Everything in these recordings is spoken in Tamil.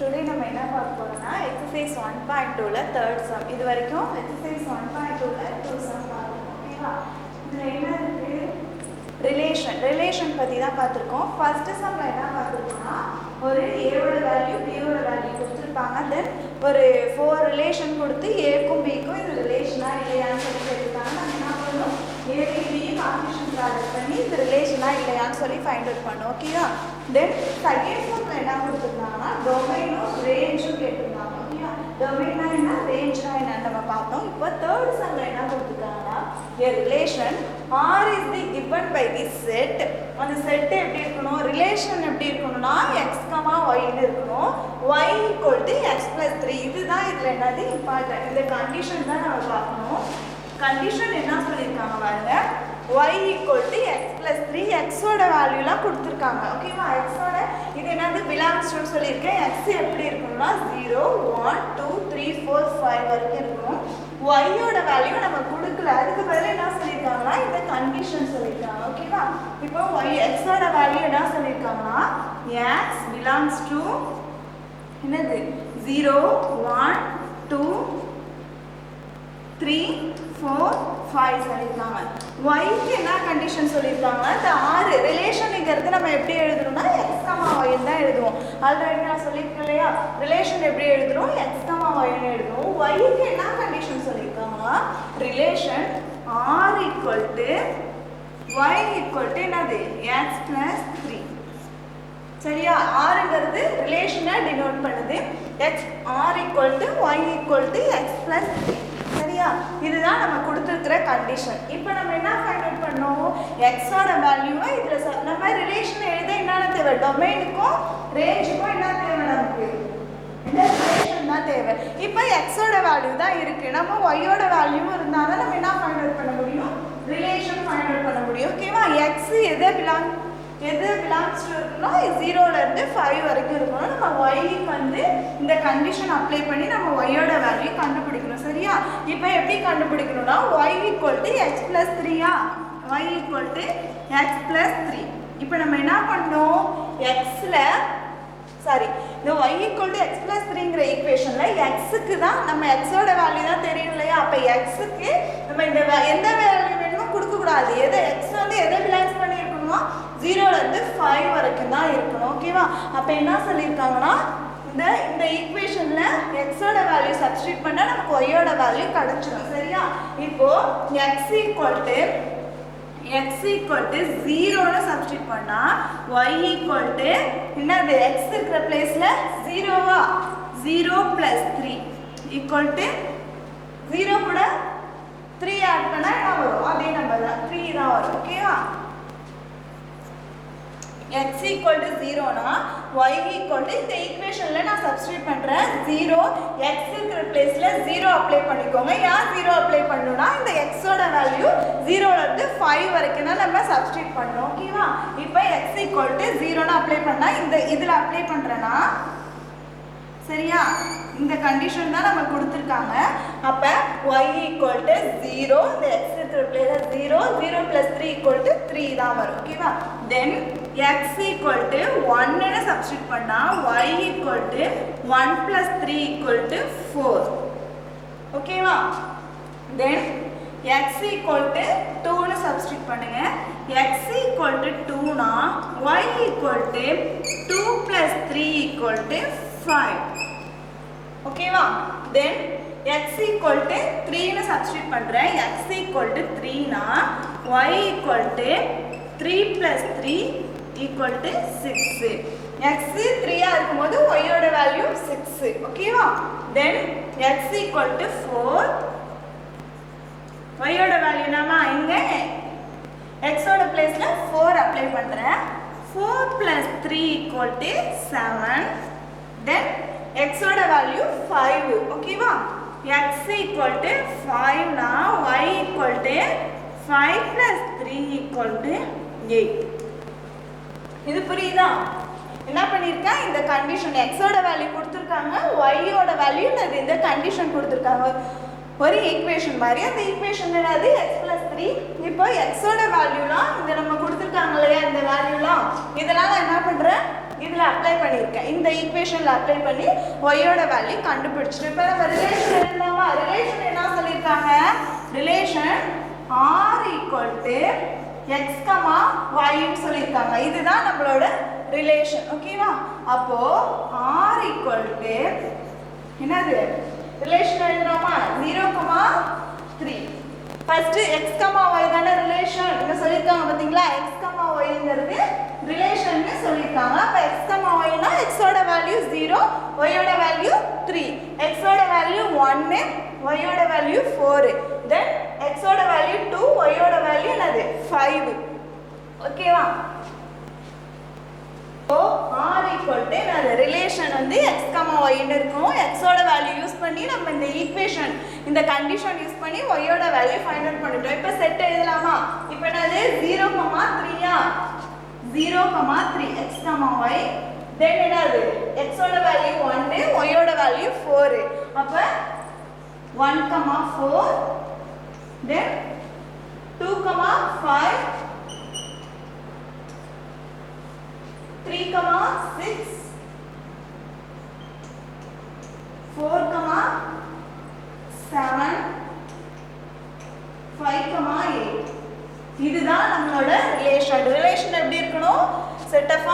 டுடே நம்ம என்ன பார்க்க போறோம்னா எக்ஸசைஸ் 1.2ல தேர்ட் சம். இது வரைக்கும் எக்ஸசைஸ் 1.2ல 2 சம் பார்க்கணும். ஓகேவா? இதுல என்ன இருக்கு? ரிலேஷன் பத்தி தான் பார்த்திருக்கோம். ஃபர்ஸ்ட் சம்ல என்ன பார்த்திருக்கோம்னா ஒரு a ஓட வேல்யூ b ஓட வேல்யூ கொடுத்திருப்பாங்க. தென் ஒரு 4 ரிலேஷன் கொடுத்து a க்கும் b க்கும் இது ரிலேஷனா இல்லையான்னு சொல்லி கேட்டிருக்காங்க. நம்ம என்ன பண்ணணும்? a b காம்பினேஷன் ப்ராடக்ட் பண்ணி இது ரிலேஷனா இல்லையான்னு சொல்லி ஃபைண்ட் அவுட் பண்ணோம். ஓகேவா? தென் செகண்ட் சம்ல என்ன கொடுத்திருந்தாங்கன்னா டொமைனும் ரேஞ்சும் கேட்டிருந்தாங்க. ஓகேவா? டொமைனா என்ன, ரேஞ்ச்னா என்னன்னு நம்ம பார்த்தோம். இப்போ தேர்ட் சம்ல என்ன கொடுத்திருக்காங்கன்னா a relation R is the given by the set. அந்த செட் எப்படி இருக்கணும், ரிலேஷன் எப்படி இருக்கணும்னா x, y ன்னு இருக்கணும். y = x + 3. இதுதான் இதுல என்னது இம்பார்ட்டன்ட். இந்த கண்டிஷன் தான் நம்ம பார்க்கணும். கண்டிஷன் என்ன சொல்லியிருக்காங்க பாருங்க, y = x + 3. x ஓட வேல்யூலாம் கொடுத்துருக்காங்க. ஓகேவா? x ஓட இது என்னது பிலாங்ஸ் டு சொல்லியிருக்கேன். x எப்படி இருக்கணும்னா 0 1 2 3 4 5 வரைக்கும் இருக்கணும். y ஓட வேல்யூ நம்ம கொடுக்கல, அதுக்கு பதிலா என்ன சொல்லியிருக்காங்கன்னா இந்த கண்டிஷன் சொல்லியிருக்காங்க. ஓகேவா? இப்போ x ஓட வேல்யூ என்ன சொல்லியிருக்காங்கன்னா x belongs to என்னது 0 1 2 3 4 5 சொல்லியிருக்காங்க. y க்கு என்ன கண்டிஷன் சொல்லியிருக்காங்க, இந்த ஆறு ரிலேஷனுங்கிறது நம்ம எப்படி எழுதணும்னா x, y தான் எழுதுவோம். ஆல்ரெடி நான் சொல்லியிருக்கேன் இல்லையா, ரிலேஷன் எப்படி எழுதுறோம், x, y ன்னு எழுதுவோம். y க்கு என்ன கண்டிஷன் சொல்லியிருக்காங்கன்னா ரிலேஷன் r = y = என்னது x + 3. சரியா? ஆறுங்கிறது ரிலேஷனை டினோட் பண்ணுது. x r = y = x + 3. சரியா? இதுதான் நம்ம கொடுத்துருக்கிற கண்டிஷன். இப்போ நம்ம என்ன ஃபைண்ட் அவுட் பண்ணோம், x ஓட வேல்யூவை இதில் நம்ம ரிலேஷன் எழுத என்னென்ன தேவை, டொமைனுக்கும் ரேஞ்சுக்கும் என்ன தேவை, நமக்கு இந்த ரிலேஷன் தான் தேவை. இப்போ x ஓட வேல்யூ தான் இருக்கு, நம்ம y ஓட வேல்யூவும் இருந்தாலும் நம்ம என்ன ஃபைண்ட் அவுட் பண்ண முடியும், ரிலேஷன் ஃபைண்ட் அவுட் பண்ண முடியும். ஓகேவா? x எது பிலாங்ஸ் டு இருக்குன்னா 0ல இருந்து 5 வரைக்கும் இருக்கணும். நம்ம y வந்து இந்த கண்டிஷன் அப்ளை பண்ணி நம்ம y ஓட வேல்யூ கண்டுபிடிக்கணும். சரியா? இப்போ எப்படி கண்டுபிடிக்கணும்னா y = x + 3. y = x + 3. இப்போ நம்ம என்ன பண்ணோம், இந்த y = x + 3ங்கிற ஈக்குவேஷன்ல x க்கு தான் நம்ம x ஓட வேல்யூ தான் தெரியும் இல்லையா. அப்ப x க்கு நம்ம இந்த எந்த வேல்யூ வேணுமோ கொடுக்க கூடாது. x வந்து எதை பிலாங்ஸ் பண்ணி இருக்கணுமா, 0ல இருந்து 5 வரைக்கும் தான் இருக்கணும். ஓகேவா? அப்ப என்ன சொல்லியிருக்காங்கன்னா இந்த ஈக்குவேஷன்ல x ஓட வேல்யூ சப்ஸ்டிட்யூட் பண்ணா நமக்கு y ஓட வேல்யூ கிடைச்சிடும். சரியா? இப்போ x = 0ல சப்ஸ்டிட்யூட் பண்ணா y என்னது, x இருக்கிற பிளேஸ்ல 0வா 0 + 3 = 0 கூட 3 ஆட் பண்ணா என்ன வரும், அதே நம்பர் தான் 3 தான் வரும். ஓகேவா? x = 0னா y இந்த ஈக்குவேஷன்ல நான் சப்ஸ்டிட்யூட் பண்றேன். 0 x இருக்கிற பிளேஸ்ல 0 அப்ளை பண்ணிக்கோங்க. யார் 0 அப்ளை பண்ணனும்னா இந்த x ஓட வேல்யூ 0ல இருந்து 5 வரைக்கும் தான் நம்ம சப்ஸ்டிட்யூட் பண்ணனும். ஓகேவா? இப்போ x = 0னா அப்ளை பண்ணா இந்த இதுல அப்ளை பண்றேனா, சரியா? இந்த கண்டிஷன் தான் நம்ம கொடுத்திருக்காங்க. அப்ப y = 0, இந்த x இருக்கிற பிளேஸ்ல 0 0 + 3 = 3 தான் வரும். ஓகேவா? தென் x = 1 ன்னு சப்ஸ்டிட்யூட் பண்ணா y = 1 + 3 = 4. ஓகேவா? தென் x = 2 ன்னு சப்ஸ்டிட்யூட் பண்ணுங்க. x = 2 னா y = 2 + 3 = 5. ஓகேவா? தென் x = 3 ன்னு சப்ஸ்டிட்யூட் பண்றேன். x = 3 னா y = 3 + 3 = 6. x 3 இருக்கும்போது y ஓட வேல்யூ 6. ஓகேவா? தென் x = 4, y ஓட வேல்யூ நாம இங்க x ஓட பிளேஸ்ல 4 அப்ளை பண்றேன். 4 + 3 = 7. தென் x ஓட வேல்யூ 5. ஓகேவா? x = 5 னா y = 5 + 3 = 8. இது புரியுதா? என்ன பண்ணிருக்கேன், இந்த கண்டிஷன் x ஓட வேல்யூ கொடுத்திருக்காங்க, y ஓட வேல்யூ இந்த கண்டிஷன் கொடுத்திருக்காங்க. ஒரு ஈக்குவேஷன் மாதிரி, அந்த ஈக்குவேஷன் என்னது x + 3. இப்போ x ஓட வேல்யூலாம் இந்த நம்ம கொடுத்திருக்காங்க இல்லையா, இந்த வேல்யூலாம் இதெல்லாம் நான் என்ன பண்றேன், இதில் அப்ளை பண்ணியிருக்கேன். இந்த ஈக்குவேஷனில் அப்ளை பண்ணி ஒய்யோட வேல்யூ கண்டுபிடிச்சிட்டு இப்போ நம்ம ரிலேஷன் எழுதலாமா? ரிலேஷன் என்ன சொல்லியிருக்காங்க? Relation R equal to X comma ஒய்ன்னு சொல்லியிருக்காங்க. இதுதான் நம்மளோட ரிலேஷன். ஓகேவா? அப்போ ஆர் ஈக்குவல் டு என்னது ரிலேஷன் எழுதுறோமா? 0,3. ஃபர்ஸ்ட் எக்ஸ் கமா ஒய் தானே ரிலேஷன் இங்கே சொல்லியிருக்காங்க பார்த்தீங்களா? எக்ஸ் கமா ஒய்ங்கிறது ரிலேஷன்னு சொல்லியிருக்காங்க. அப்போ எக்ஸ் கமா ஒய்னா எக்ஸோட வேல்யூ 0, ஒய்யோட வேல்யூ 3. எக்ஸோட வேல்யூ 1, ஒய்யோட வேல்யூ 4. தென் எக்ஸோட வேல்யூ 2, ஒய்யோட வேல்யூ என்னது 5. ஓகேவா? ஸோ ஆர் ஈக்குவல் டு அந்த ரிலேஷன் வந்து எக்ஸ் கமா ஒய்ன்னு இருக்கும். எக்ஸோட வேல்யூ யூஸ் பண்ணி நம்ம இந்த ஈக்குவேஷன் இந்த கண்டிஷன் யூஸ் பண்ணி ஒய்யோட வேல்யூ ஃபைண்ட் அவுட் பண்ணிட்டோம். இப்போ செட் எழுதலாமா? இப்போ என்னது 0,3யா? 0,3 எக்ஸ் கமா ஒய். தென் என்னது எக்ஸோட வேல்யூ 1, ஒய்யோட வேல்யூ 4. அப்போ 1,4 then 2,5 3,6 4,7 5,8. இதுதான் நம்மளோட ரிலேஷன். ரிலேஷன் எப்படி இருக்கணும்? செட் ஆஃப்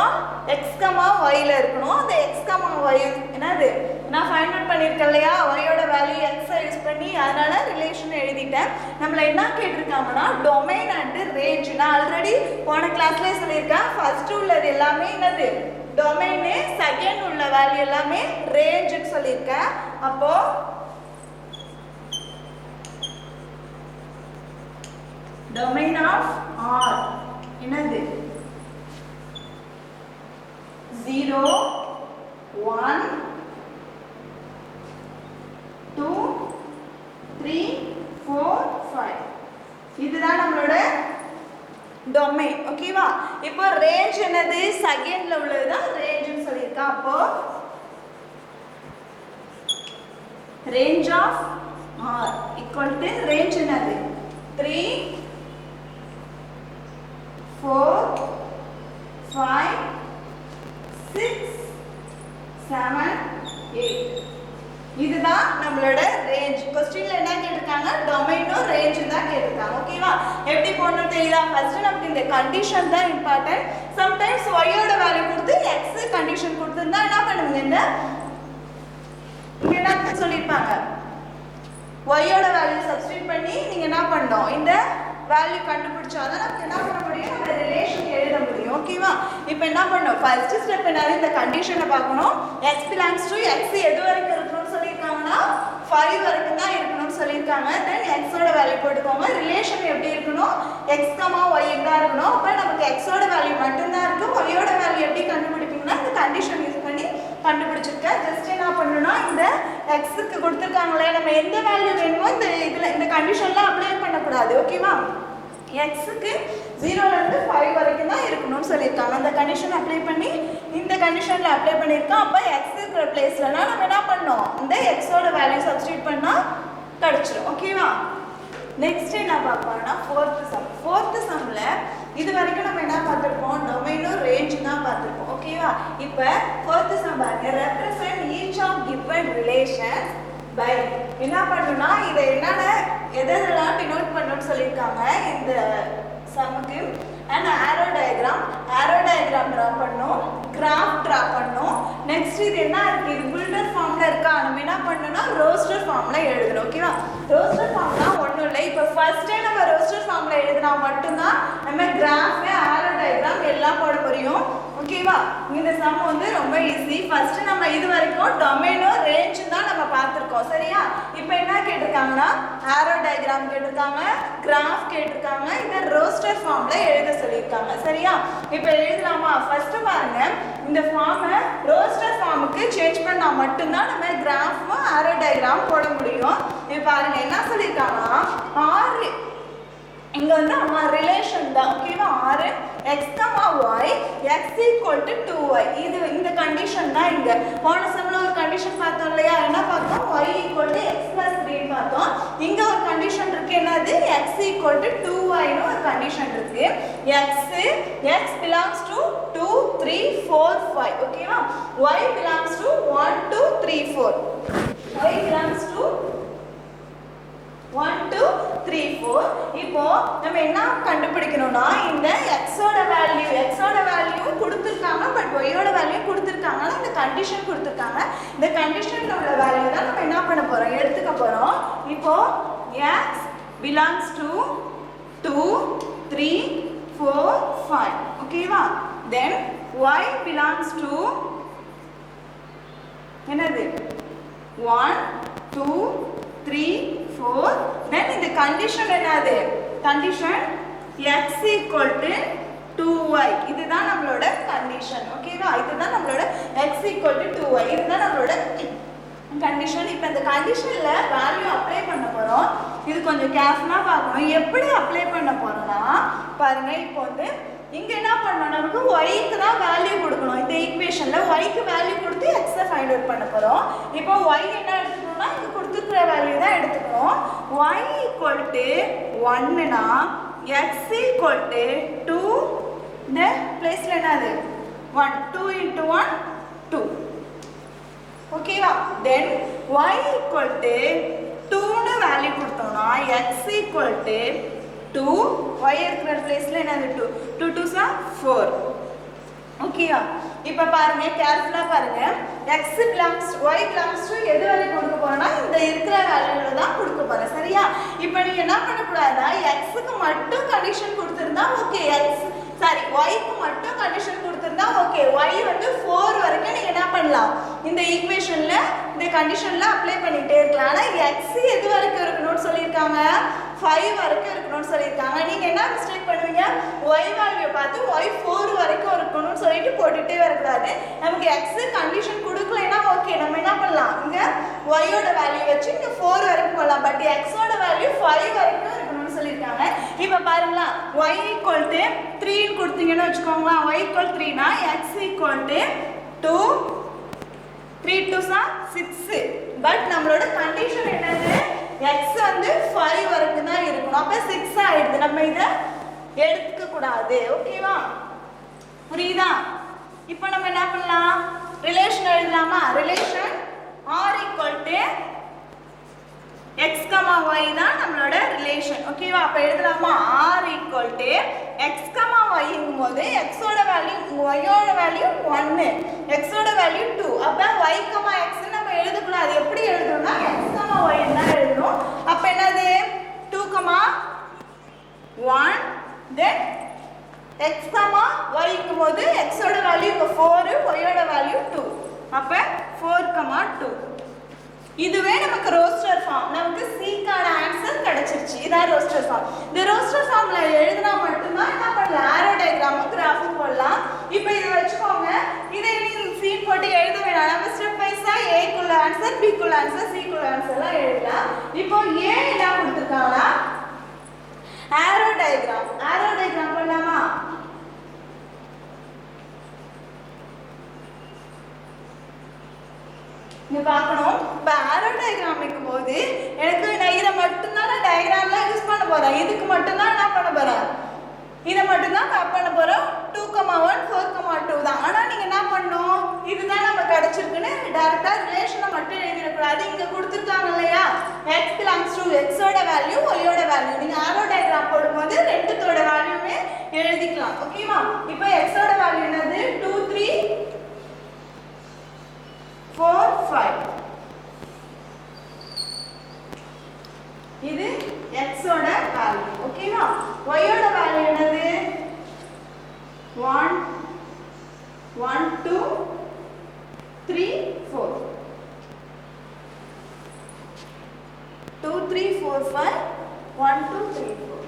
எக்ஸ் கமா ஒய்ல இருக்கணும். அந்த எக்ஸ் கமா ஒய் என்னது நான் ஃபைண்ட் அவுட் பண்ணியிருக்கேன் இல்லையா? ஒய்யோட வேல்யூ எக்ஸை யூஸ் பண்ணி அதனால ரிலேஷன் எழுதிட்டேன். நம்மள என்ன கேட்டிருக்காங்கன்னா டொமைன் அண்ட் ரேஞ்ச். நான் ஆல்ரெடி போன கிளாஸ்லேயே சொல்லியிருக்கேன். ஃபர்ஸ்ட் உள்ளது எல்லாமே என்னது டொமைனு, செகண்ட் உள்ள வேல்யூ எல்லாமே ரேஞ்சுன்னு சொல்லியிருக்கேன். அப்போ domain of R என்னது 0 1 2 3 4 5. இதுதான் நம்மளோட டொமைன். ஓகேவா? இப்போ ரேஞ்ச் என்னது செகண்ட்ல உள்ளதுதான் ரேஞ்ச்னு சொல்லியிருக்கேன். அப்போ range of R equal to range என்னது 3 4 5 6 7 8. இதுதான் நம்மளோட ரேஞ்ச். क्वेश्चनல என்ன கேட்டிருக்காங்க? டொமைனோ ரேஞ்ச் தான் கேட்டிருக்காங்க. ஓகேவா? எப்படி போடணும் தெரியுதா? ஃபர்ஸ்ட் நமக்கு இந்த கண்டிஷன் தான் இம்பார்ட்டன்ட். சம்டைம்ஸ் ஒய்யோட வேல்யூ கொடுத்து எக்ஸ் கண்டிஷன் கொடுத்திருந்தா என்ன பண்ணுவீங்க? இந்த என்ன சொல்லிருப்பாங்க? ஒய்யோட வேல்யூ சப்ஸ்டிட்யூட் பண்ணி நீங்க என்ன பண்ணணும்? இந்த வேல்யூ கண்டுபிடிச்சாதான் நமக்கு என்ன பண்ண முடியும்? நம்ம ரிலேஷன் எழுத முடியும். ஓகேவா? இப்போ என்ன பண்ணணும்? ஃபர்ஸ்ட் ஸ்டெப் என்னது? இந்த கண்டிஷனை பார்க்கணும். x belongs to x எது வரைக்கும் இருக்கணும்னு சொல்லியிருக்காங்கன்னா 5 வரைக்கும் தான் இருக்கணும்னு சொல்லியிருக்காங்க. தென் x ஓட வேல்யூ போட்டுக்கோங்க. ரிலேஷன் எப்படி இருக்கணும்? x, y தான் இருக்கணும். அப்போ நமக்கு x ஓட வேல்யூ மட்டும்தான் இருக்கு. y ஓட வேல்யூ எப்படி கண்டுபிடிப்பீங்கன்னா இந்த கண்டிஷன் யூஸ் பண்ணி கண்டுபிடிச்சிருக்கேன். ஜஸ்ட் என்ன பண்ணணும்னா இந்த x-க்கு கொடுத்துருக்காங்களே நம்ம எந்த வேல்யூ வேணுமோ இந்த கண்டிஷன்லாம் அப்ளை பண்ணக்கூடாது. ஓகேவா? x-க்கு 0ல இருந்து 5 வரைக்கும் தான் இருக்கணும்னு சொல்லியிருக்காங்க. அந்த கண்டிஷன் அப்ளை பண்ணி இந்த கண்டிஷனில் அப்ளை பண்ணியிருக்கோம். அப்போ x இருக்கிற பிளேஸ்லலாம் நம்ம என்ன பண்ணோம்? இந்த x-ஓட வேல்யூ சப்ஸ்டிட்யூட் பண்ணால் கிடச்சிரும். ஓகேவா? நெக்ஸ்ட் என்ன பார்ப்போம்னா ஃபோர்த்து சம்மில் இது வரைக்கும் நம்ம என்ன பார்த்துருப்போம்? டொமைனும் ரேஞ்ச் தான் பார்த்துருப்போம். ஓகேவா? இப்போ ஃபோர்த்து சம் பாருங்க. Represent each of given relations by என்ன பண்ணணும்னா இதை என்னென்ன எதெல்லாம் டினோட் பண்ணணும்னு சொல்லியிருக்காங்க இந்த சம்முக்கு. அண்ட் ஆரோ டயக்ராம் ட்ரா பண்ணணும், கிராஃப் ட்ரா பண்ணணும். நெக்ஸ்ட் இது என்ன இருக்குது? இது பில்டர் ஃபார்மில் இருக்கா? நம்ம என்ன பண்ணணும்னா ரோஸ்டர் ஃபார்மில் எழுதணும். ஓகேவா? ரோஸ்டர் ஃபார்ம்லாம் ஒன்றும் இல்லை. இப்போ ஃபர்ஸ்டே நம்ம ரோஸ்டர் ஃபார்மில் எழுதினா மட்டும்தான் நம்ம கிராஃபு, ஆரோ டயக்ராம் எல்லாம் போட முடியும். ஓகேவா? இந்த சம் வந்து ரொம்ப ஈஸி. ஃபர்ஸ்ட் நம்ம இது வரைக்கும் டொமைனோ ரேஞ்ச் தான் நம்ம பார்த்துருக்கோம். சரியா? இப்போ என்ன கேட்டிருக்காங்கன்னா ஆரோ டயக்ராம் கேட்டிருக்காங்க, கிராஃப் கேட்டிருக்காங்க, இதை ரோஸ்டர் ஃபார்மில் எழுத சொல்லியிருக்காங்க. சரியா? இப்போ எழுதலாமா? ஃபர்ஸ்ட் பாருங்க, இந்த ஃபார்மை ரோஸ்டர் ஃபார்முக்கு சேஞ்ச் பண்ணால் மட்டும்தான் நம்ம கிராஃபும் ஆரோ டயக்ராம் போட முடியும். இப்போ பாருங்க என்ன சொல்லியிருக்காங்கன்னா ஆறு இங்கே வந்து ரிலேஷன் தான். ஓகேவா? 6 x, y x equal to 2y. இது இந்த கண்டிஷன் தான். இங்கே போன சம்மில் ஒரு கண்டிஷன் பார்த்தோம் இல்லையா? என்ன பார்த்தோம்? y equal to x plus 3 பார்த்தோம். இங்கே ஒரு கண்டிஷன் கண்டிஷன் இருக்கு என்னது x equal to 2y னு ஒரு கண்டிஷன் இருக்கு x belongs to 2 3 4 5 ஓகேவா y belongs to 1 2 3 4 y belongs to 1 2 3 4 இப்போ நம்ம என்ன கண்டுபிடிக்கணும்னா இந்த x ஓட வேல்யூ கொடுத்திருக்காங்க பட் y ஓட வேல்யூ கொடுத்திருக்காங்க இந்த கண்டிஷன் கொடுத்திருக்காங்க இந்த கண்டிஷன்ல உள்ள வேல்யூ தான் நம்ம என்ன பண்ண போறோம் எடுத்துக்க போறோம் இப்போ x belongs to 2 3 4 5 ஓகேவா then y belongs to என்னது 1 2 3 4 then இந்த கண்டிஷன் என்னது condition x equal to 2y இதுதான் நம்மளோட கண்டிஷன் ஓகேவா இதுதான் நம்மளோட x equal to 2y இதுதான் நம்மளோட கண்டிஷன் இப்போ இந்த கண்டிஷன்ல வேல்யூ அப்ளை பண்ண போறோம் இது கொஞ்சம் கேர்ஃபுல்லா பார்க்கணும் எப்படி அப்ளை பண்ண போறோம்னா பாருங்க இப்போ வந்து இங்க என்ன பண்ணனும் நமக்கு y க்கு தான் வேல்யூ கொடுக்கணும் இந்த ஈக்குவேஷன்ல y க்கு வேல்யூ கொடுத்து x ஃபைண்ட் அவுட் பண்ண போறோம் இப்போ y என்ன எடுத்துக்கணும்னா இங்க கொடுத்திருக்கிற வேல்யூ தான் எடுத்துக்கணும் y equal to 1 னா x equal to 2 இந்த பிளேஸ்ல என்னது 1 2 into 1 2 ஓகேவா then y equal to 2 னு வேல்யூ கொடுத்தோம்னா x equal to 2 y இருக்கிற பிளேஸ்ல என்னது 2 2 2s are 4 ஓகேவா இப்போ பாருங்க கேர்ஃபுல்லா பாருங்க x belongs to y belongs to எது வரை கொடுக்க போறோம்னா இந்த இருக்கிற வேல்யூல தான் கொடுக்க போறோம் சரியா இப்போ நீங்க என்ன பண்ண கூடாதுனா x க்கு மட்டும் கண்டிஷன் கொடுத்திருந்தா ஓகே y க்கு மட்டும் கண்டிஷன் கொடுத்திருந்தா ஓகே y வந்து 4 வரைக்கும் நீங்க என்ன பண்ணலாம் இந்த ஈக்குவேஷன்ல இந்த கண்டிஷன்ல அப்ளை பண்ணிட்டே இருக்கலாம் ஆனா x எது வரைக்கும் இருக்கணும்னு சொல்லிருக்காங்க 5 வரைக்கும் இருக்கணும்னு சொல்லிருக்காங்க நீங்க என்ன மிஸ்டேக் பண்ணுவீங்க y வேல்யூ பார்த்து y 4 வரைக்கும் இருக்கணும்னு சொல்லிட்டு போட்டுட்டே வர கூடாது நமக்கு x கண்டிஷன் கொடுக்கலனா ஓகே நம்ம என்ன பண்ணலாம் இங்க y ஓட வேல்யூ வச்சு இங்க 4 வரைக்கும் போலாம் பட் x ஓட வேல்யூ 5 வரைக்கும் இருக்கணும்னு சொல்லிருக்காங்க இப்போ பாருங்க y equal to 3 ன்னு கொடுத்தீங்கன்னு வெச்சுக்கோங்க y equal 3 னா x equal to 2 3 2s are 6 but நம்மளோட கண்டிஷன் என்னது x வந்து 5 வரைக்கும் தான் இருக்கணும் அப்ப 6 ஆயிடுது நம்ம இத எடுத்துக்க கூடாது ஓகேவா புரியுதா இப்போ நம்ம என்ன பண்ணலாம் ரிலேஷன் எழுதலாமா relation r equal to x, y தான் நம்மளோட ரிலேஷன் ஓகேவா அப்ப எழுதலாமா r equal to x, y ங்கும்போது x ஓட வேல்யூ y ஓட வேல்யூ 1 x ஓட வேல்யூ 2 அப்ப y, x நம்ம எழுதக்கூடாது அது எப்படி எழுதணும்னா x, y தான் எழுதணும் அப்ப என்னது 2, 1 then x, y ங்கும்போது x ஓட வேல்யூ 4 y ஓட வேல்யூ 2 அப்ப 4, 2 இதுவே நமக்கு ரோஸ்டர் ஃபார்ம் நமக்கு C கான ஆன்சர் கிடைச்சிருச்சு இதான் ரோஸ்டர் ஃபார்ம் இந்த ரோஸ்டர் ஃபார்ம்ல எழுதினா மட்டும் தான் என்ன பண்ணலாம் ஆரோ டயகிராம் கிராஃப் போடலாம் இப்போ இத வெச்சுக்கோங்க இதை நீங்க C போட்டு எழுத வேணாம் நம்ம ஸ்டெப் வைஸா A குள்ள ஆன்சர் B குள்ள ஆன்சர் C குள்ள ஆன்சர்லாம் எழுதலாம் இப்போ A என்ன கொடுத்திருக்காங்கன்னா ஆரோ டயகிராம் பண்ணலாமா நீ பார்க்கணும் இப்போ ஆரோ டயகிராம் வைக்கும்போது எனக்கு நான் இதை மட்டும்தான் நான் டயகிராம்லாம் யூஸ் பண்ண போகிறேன் இதுக்கு மட்டும்தான் என்ன பண்ண போகிறேன் இதை மட்டும்தான் மேப் பண்ண போகிறோம் 2, 1 4, 2 தான் ஆனால் நீங்கள் என்ன பண்ணணும் இதுதான் நம்ம கிடச்சிருக்குன்னு டேரெக்டாக ரிலேஷனை மட்டும் எழுதிடக்கூடாது இங்கே கொடுத்துருக்காங்க இல்லையா x belongs to x ஓட வேல்யூ y ஓட வேல்யூ நீங்கள் ஆரோ டயகிராம் போடும்போது ரெண்டுத்தோட வேல்யூமே எழுதிக்கலாம் ஓகேவா இப்போ x ஓட வேல்யூ என்னது 2 3 4 5 இது x ஓட வேல்யூ ஓகேவா y ஓட வேல்யூ என்னது 1 1 2 3 4 2 3 4 5 1 2 3 4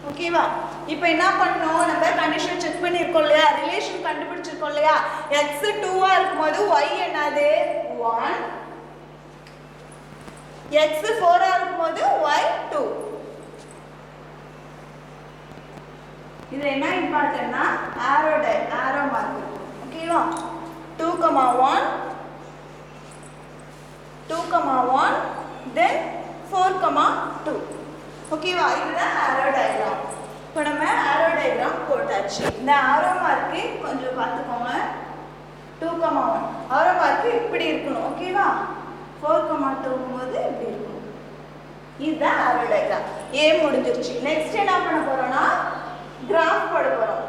ஓகேவா இப்போ என்ன பண்ணோம் நம்ம கண்டிஷன் செக் பண்ணிருக்கோம் இல்லையா ரிலேஷன் கண்டுபிடிச்சிருக்கோம் இல்லையா x 2 இருக்கும்போது y என்னது 1 x 4 இருக்கும்போது y 2 இது என்ன இம்பார்ட்டன்ட்னா ஆரோ மார்க் ஓகேவா 2, 1 2,1 then 4,2. ஓகேவா? இதுதான் ஆரோ டயக்ராம். இப்போ நம்ம ஆரோ டயக்ராம் போட்டாச்சு. இந்த ஆரோ மார்க்கு கொஞ்சம் பார்த்துக்கோங்க. 2,1 ஆரோ மார்க்கு இப்படி இருக்கணும். ஓகேவா? 4,2 போது இப்படி இருக்கணும். இதுதான் ஆரோ டயக்ராம். ஏ முடிஞ்சிருச்சு. நெக்ஸ்ட் என்ன பண்ண போறோம்னா கிராஃப் போட போறோம்.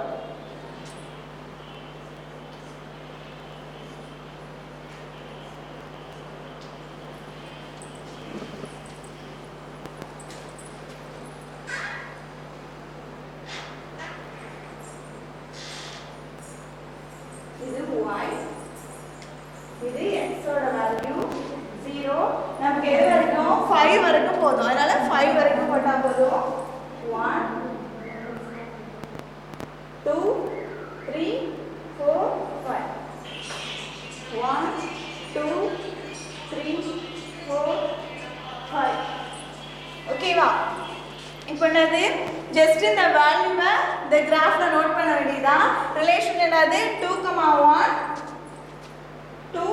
இது y, இது x ஓட வேல்யூ 0. நமக்கு எது வரைக்கும் 5 வரைக்கும் போதும். அதனால 5 வரைக்கும் போட்டா போதும். 1 2 3 4 5. 1 2 3 4 5. ஓகேவா? இப்போ என்னது ஜஸ்ட் இந்த வேல்யூவை இந்த கிராஃப்ல நோட் பண்ண வேண்டியதா. ரிலேஷன் என்னது 2,1 2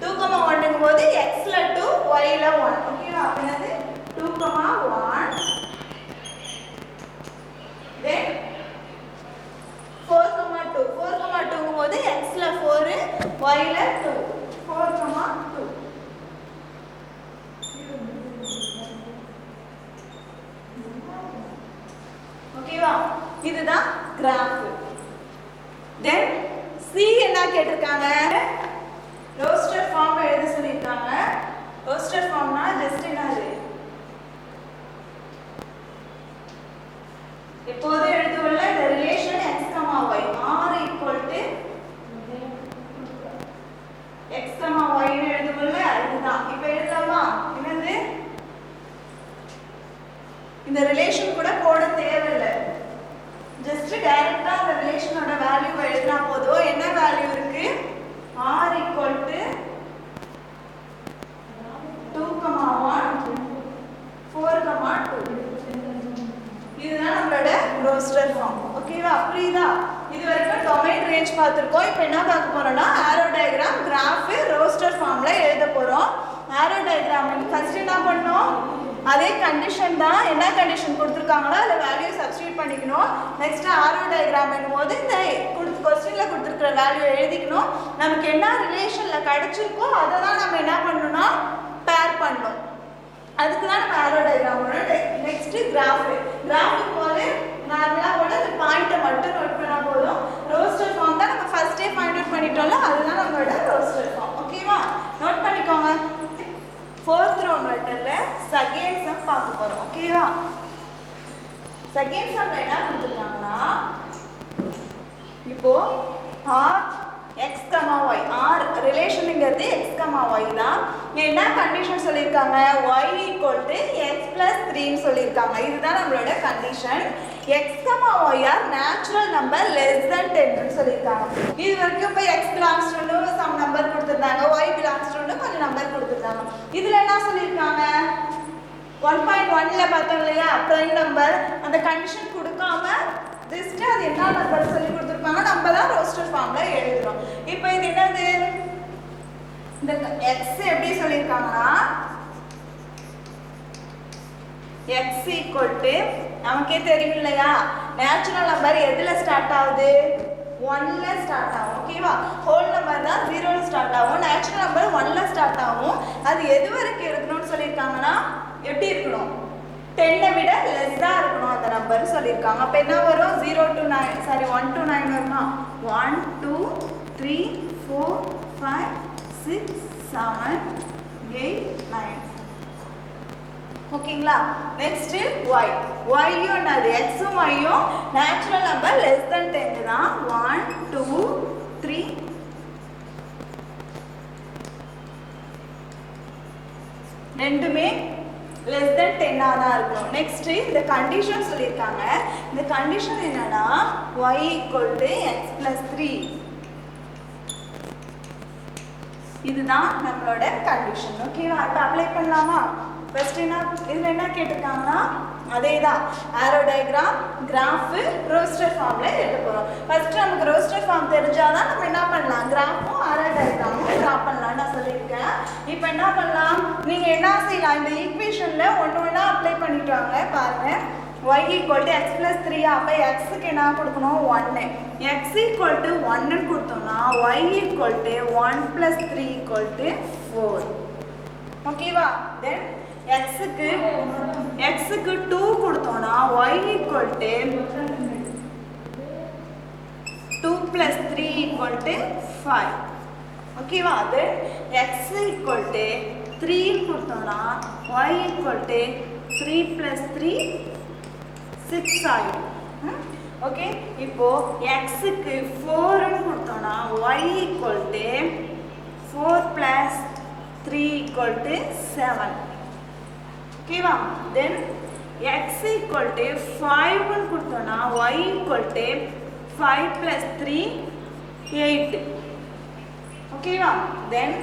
2,1 போது x ல 2 y ல 1. ஓகேவா? அப்ப என்னது 2,1 then 4,2 4,2 போது x ல 4 y ல 2 4,2. ஓகேவா? இதுதான் கிராஃப். தென் சி என்ன கேட்டிருக்காங்க? ரோஸ்டர் ஃபார்ம் எழுத சொல்லிருக்காங்க. ரோஸ்டர் ஃபார்ம்னா ஜஸ்ட் என்னது எப்போது எழுதுவல்ல இந்த relation x, y r equal to x, y ன்னு எழுதுவல்ல இதுதான். இப்போ எழுதலாமா? என்னது இந்த ரிலேஷன் கூட போட தேவையில்லை. ஜஸ்ட் டைரக்டா அந்த ரிலேஷனோட வேல்யூவை எழுதினா போதும். என்ன வேல்யூ இருக்கு? r equal to 2,1 4,2. இதுதான் நம்மளோட ரோஸ்டர் ஃபார்ம். ஓகேவா? புரியுதா? இது வரைக்கும் டொமைன் ரேஞ்ச் பார்த்துருக்கோம். இப்போ என்ன பார்க்க போறோம்னா ஆரோ டயக்ராம், கிராஃப், ரோஸ்டர் ஃபார்ம்ல எழுத போறோம். ஆரோ டயக்ராம் ஃபர்ஸ்ட் என்ன பண்ணோம்? அதே கண்டிஷன் தான். என்ன கண்டிஷன் கொடுத்துருக்காங்களோ அதில் வேல்யூ சப்ஸ்டியூட் பண்ணிக்கணும். நெக்ஸ்ட் ஆரோ டயக்ராம் போது இந்த கொஸ்டின்ல கொடுத்துருக்கிற வேல்யூ எழுதிக்கணும். நமக்கு என்ன ரிலேஷன்ல கிடைச்சிருக்கோ அதை தான் நம்ம என்ன பண்ணணும்னா பேர் பண்ணணும். அதுக்கு தான் நம்ம ஆரோ டயக்ராம் பண்ணணும். Next graph. கிராஃபுக்கு போது நார்மலாக போல அந்த பாயிண்ட்டை மட்டும் நோட் பண்ணால் போதும். ரோஸ்டர் ஃபார்ம் தான் நம்ம ஃபர்ஸ்டே பாயிண்ட் அவுட் பண்ணிட்டோம்ல, அதுதான் நம்மளோட ரோஸ்டர் ஃபார்ம். ஓகேவா? நோட் பண்ணிக்கோங்க. 4th round லெட்டர்ல செகண்ட் சம் பார்க்க போறோம். ஓகேவா? செகண்ட் சம்ல என்ன கொடுத்திருக்காங்கன்னா இப்போ r x, y r ரிலேஷன்ங்கிறது x, y தான். என்ன கண்டிஷன் சொல்லிருக்காங்க? y equal to x plus 3 ன்னு சொல்லிருக்காங்க. இதுதான் நம்மளோட condition. x, y are natural number less than 10 ன்னு சொல்லிருக்காங்க. இது வரைக்கும் இப்போ x belongs to some number கொடுத்திருந்தாங்க, y belongs to கொஞ்சம் நம்பர் கொடுத்திருந்தாங்க. இதுல என்ன சொல்லிருக்காங்க? 1.1ல பார்த்தோம் இல்லையா பிரைம் நம்பர். அந்த கண்டிஷன் கொடுக்காம ஜஸ்ட் அது என்ன நம்பர் சொல்லி கொடுத்துருப்பாங்க, நம்ம தான் ரோஸ்டர் ஃபார்ம்ல எழுதுறோம். இப்போ இது என்னது? இந்த x எப்படி சொல்லியிருக்காங்கன்னா x equal to நமக்கே தெரியும் இல்லையா நேச்சுரல் நம்பர் எதுல ஸ்டார்ட் ஆகுது? 1ல ஸ்டார்ட் ஆகும். ஓகேவா? ஹோல் நம்பர் தான் 0ல ஸ்டார்ட் ஆகும். நேச்சுரல் நம்பர் 1ல ஸ்டார்ட் ஆகும். அது எது வரைக்கும் இருக்கணும்னு சொல்லியிருக்காங்கன்னா எப்படி இருக்கணும்? 10 விட லெஸ்ஸா இருக்கணும் அந்த நம்பர் சொல்லியிருக்காங்க. அப்போ என்ன வரும்? 0 to 9 சாரி 1 to 9 வருமா? 1 2 3 4 5 6 7 8 9. ஓகேங்களா? Next y. y-யும் என்னது? x-உம் y-யும் நேச்சுரல் நம்பர் லெஸ் தென் 10 தான். 1 2 3 ரெண்டுமே லெஸ் தென் 10 தான் இருக்கணும். நெக்ஸ்ட் இந்த கண்டிஷன் சொல்லியிருக்காங்க. இந்த கண்டிஷன் என்னன்னா y equal to x plus 3. இதுதான் நம்மளோட கண்டிஷன். ஓகேவா? இப்போ அப்ளை பண்ணலாமா? ஃபர்ஸ்ட் என்ன இதுல என்ன கேட்டிருக்காங்கன்னா அதேதான் ஆரோ டயக்ராம், கிராஃப், ரோஸ்டர் ஃபார்ம்ல எழுத போறோம். ஃபர்ஸ்ட் நமக்கு ரோஸ்டர் ஃபார்ம் தெரிஞ்சாதான் நம்ம என்ன பண்ணலாம், கிராஃபும் ஆரோ டயக்ராமும் டிரா பண்ணலாம் நான் சொல்லியிருக்கேன். இப்போ என்ன பண்ணலாம், நீங்க என்ன செய்யலாம், இந்த ஈக்குவேஷன்ல ஒண்ணா அப்ளை பண்ணிட்டு வாங்க. பாருங்க, y = x + 3. அப்ப x க்கு என்ன கொடுக்கணும், 1. x = 1 கொடுத்தோம்னா y = 1 + 3 = 4. ஓகேவா? தென் x க்கு 2 கொடுத்தோம்னா y = 2 + 3 = 5. ஓகேவா? தென் x = 3 கொடுத்தோம்னா y = 3 + 3 6 ஆயிடும். ஓகே, இப்போ x க்கு 4 கொடுத்தோம்னா y = 4 + 3 = 7. ஓகேவா? தென் x = 5 கொடுத்தோம்னா y = 5 + 3 8. ஓகேவா? தென்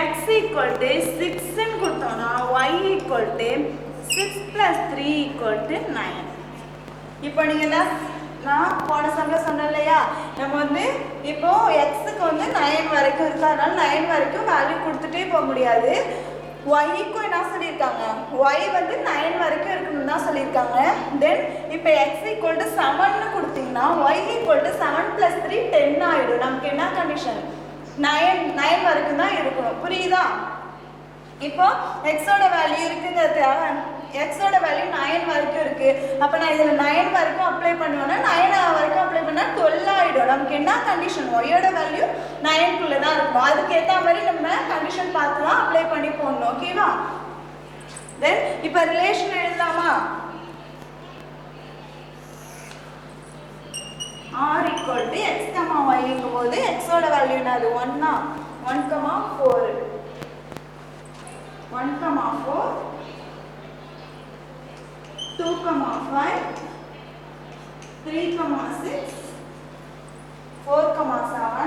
x = 6 கொடுத்தோம்னா y = 6 + 3 = 9. இப்போ நீங்க நான் போன சம்ல சொன்னேன் இல்லையா, நம்ம வந்து இப்போ x க்கு வந்து 9 வரைக்கும் இருக்கு, அதனால 9 வரைக்கும் வேல்யூ கொடுத்துட்டே போக முடியாது. y க்கு என்ன சொல்லியிருக்காங்க, y வந்து 9 வரைக்கும் இருக்கணும்னு தான் சொல்லியிருக்காங்க. தென் இப்போ x = 7 கொடுத்தீங்கன்னா y = 7 + 3 10 ஆயிடும். நமக்கு என்ன கண்டிஷன், 9 வரைக்கும் தான் இருக்கணும். புரியுதா? இப்போ x ஓட வேல்யூ இருக்குங்கிறதுக்காக x ஓட வேல்யூ 9 வரைக்கும் இருக்கு. அப்ப நான் இதுல 9 வரைக்கும் அப்ளை பண்ணுவேன்னா 9 வரைக்கும் அப்ளை பண்ணா 12 ஆயிடும். நமக்கு என்ன கண்டிஷன், y ஓட வேல்யூ 9 குள்ள தான் இருக்கும். அதுக்கு ஏத்த மாதிரி நம்ம கண்டிஷன் பார்த்து தான் அப்ளை பண்ணி போடணும். ஓகேவா? தென் இப்போ ரிலேஷன் எழுதலாமா? r = x, y ங்கும்போது x ஓட வேல்யூ என்னது, 1 ஆ? 1, 4 1, 4 2, 5 3, 6 4, 7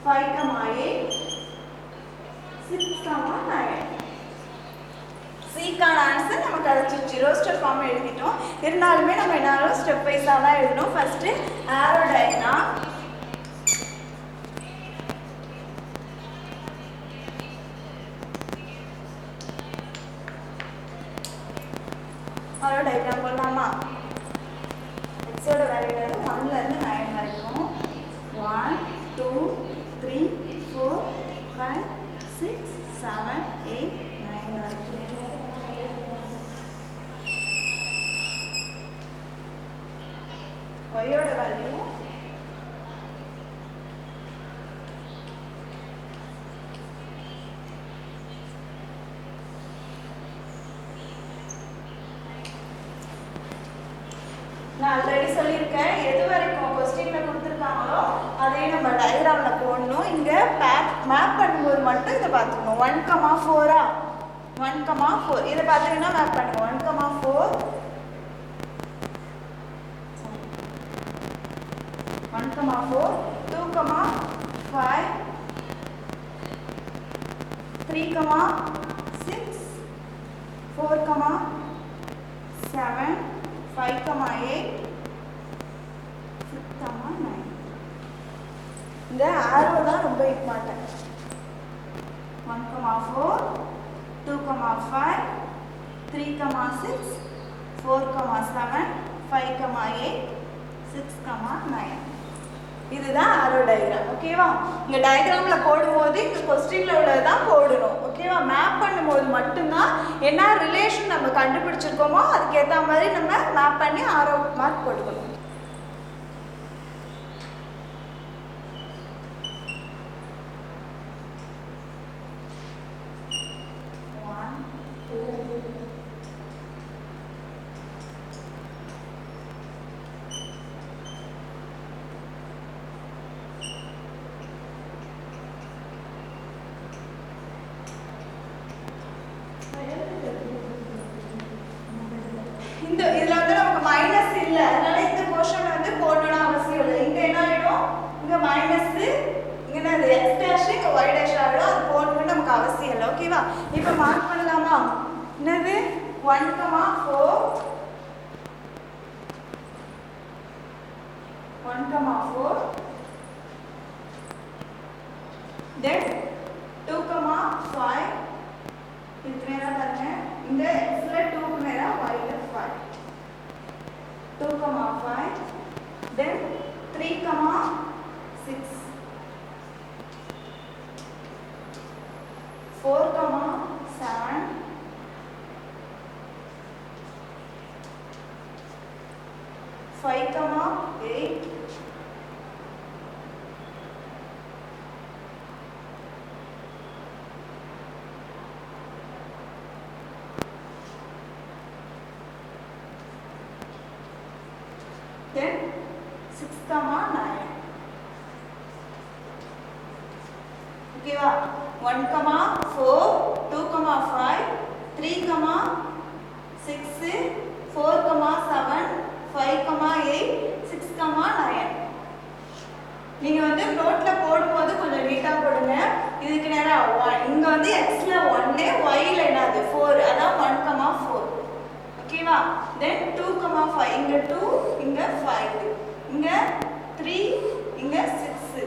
5, 8 6, 9. C-க்கான ஆன்சர் நமக்கு கிடைச்சிருச்சு. ரோஸ்டர் ஃபார்ம் எழுதிட்டோம். இருந்தாலுமே நம்ம என்னாலும் ஸ்டெப் வைஸாக தான் எழுதணும். First arrow diagram, arrow diagram போடலாமா? x ஓட வேல்யூ 1 ல இருந்து 9 வரைக்கும் 1 2 3 4 5 6 7 8 9 வரைக்கும். y ஓட வேல்யூ நான் ஆல்ரெடி சொல்லியிருக்கேன், எது வரைக்கும் கொஸ்டின்ல கொடுத்துருக்காங்களோ அதே நம்ம டயக்ராம்ல போடணும். இங்க மேப் பண்ணும்போது மட்டும் இதை பார்த்துக்கணும். 1, 4 1, 4 இதை பார்த்தீங்கன்னா மேப் பண்ணுங்க. 1, 4 1, 4 2, 5 3, 6 4, 7 5, 8 6, 9. இந்த ஆரோ தான் ரொம்ப இம்பார்ட்டன்ட். 1, 4 2, 5 3, 6 4, 7 5, 8 6, 9. இதுதான் ஆரோ டயக்ராம். ஓகேவா? இங்க டயக்ராம்ல போடும்போது இங்க क्वेश्चनல உள்ளதான் போடணும். ஓகேவா? மேப் பண்ணும்போது மட்டும்தான் என்ன ரிலேஷன் நம்ம கண்டுபிடிச்சிருக்கோமோ அதுக்கு ஏத்த மாதிரி நம்ம மேப் பண்ணி ஆரோ மார்க் போட்டுக்கணும். இதுல வந்து நமக்கு மைனஸ் இல்ல, அதனால இந்த போர்ஷன் வந்து போடணும் அவசியம் இல்லை. இங்க என்ன ஆயிடும், இங்க மைனஸ், இங்க என்னது x dash இங்க y dash ஆயிடும். அது போடணும்னு நமக்கு அவசியம் இல்லை. ஓகேவா? இப்போ மார்க் பண்ணலாமா? என்னது 1, 4 1, 4 then 5 இதுக்கு நேரா பாருங்க இந்த xல 2 க்கு நேரா yல 5 2, 5 then 3, 6 4, 7 5, 8 then 6, 9 okay va 1, 4 2, 5 3, 6 4, 7 5, 8 6, 9 நீங்க வந்து நோட்ல போடும்போது கொஞ்சம் நீட்டா போடுங்க இதுக்கு நேரா இங்க வந்து x ல 1 y ல என்னது 4 அதான் 1, 4 ஓகேவா then 2, 5 இங்க 2 இங்க 5 இங்க 3 இங்க 6